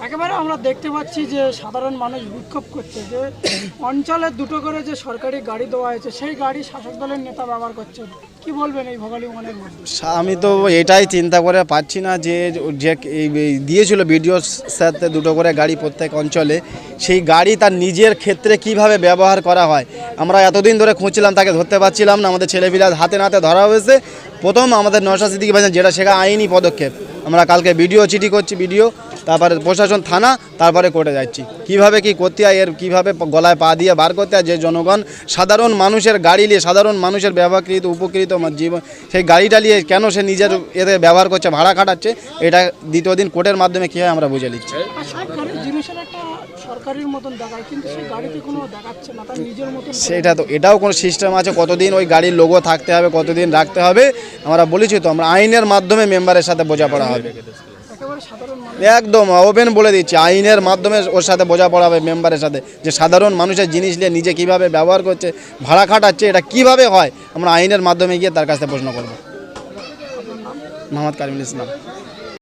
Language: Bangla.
একেবারে আমরা দেখতে পাচ্ছি যে সাধারণ মানুষ বিক্ষোভ করছে যে অঞ্চলে দুটো করে যে সরকারি গাড়ি দেওয়া হয়েছে সেই গাড়ি শাসক দলের নেতা ব্যবহার করছে। কি বলবেন এই ভোগালী ওয়ানের মধ্যে? আমি তো এটাই চিন্তা করে পাচ্ছি না যে যে দিয়েছিল বিডিওর সাথে দুটো করে গাড়ি প্রত্যেক অঞ্চলে, সেই গাড়ি তার নিজের ক্ষেত্রে কিভাবে ব্যবহার করা হয় আমরা এতদিন ধরে খুঁজছিলাম, তাকে ধরতে পারছিলাম না। আমাদের ছেলেপিলা হাতে নাতে ধরা হয়েছে। প্রথম আমাদের নওশাদ সিদ্দিকী ভাইজান যেটা সেটা আইনি পদক্ষেপ, আমরা কালকে ভিডিও চিঠি করছি, ভিডিও তারপরে প্রশাসন থানা, তারপরে কোর্টে যাচ্ছি। কিভাবে কি করতে হয়, এর কীভাবে গলায় পা দিয়ে বার করতে হয়, যে জনগণ সাধারণ মানুষের গাড়ি নিয়ে সাধারণ মানুষের ব্যবহারকৃত উপকৃত জীবন সেই গাড়িটা নিয়ে কেন সে নিজের এতে ব্যবহার করছে, ভাড়া খাটাচ্ছে, এটা দ্বিতীয় দিন কোর্টের মাধ্যমে কী হয় আমরা বুঝে নিচ্ছি। জিনিসের একটা সরকারের মতন দেখায় কিন্তু সেই গাড়িতে কোনো দেখাচ্ছে না, তার নিজের মতন। সেটা তো এটাও কোনো সিস্টেম আছে, কতদিন ওই গাড়ির লোগো থাকতে হবে, কতদিন রাখতে হবে আমরা বলেছি তো, আমরা আইনের মাধ্যমে মেম্বারের সাথে বোঝাপড়া হবে। একদম ওপেন বলে দিচ্ছি, আইনের মাধ্যমে ওর সাথে বোঝাপড়া হবে মেম্বারের সাথে, যে সাধারণ মানুষের জিনিস নিয়ে নিজে কিভাবে ব্যবহার করছে, ভাড়া খাটাচ্ছে, এটা কিভাবে হয় আমরা আইনের মাধ্যমে গিয়ে তার কাছে প্রশ্ন করব। মোহাম্মদ কারিমুল ইসলাম।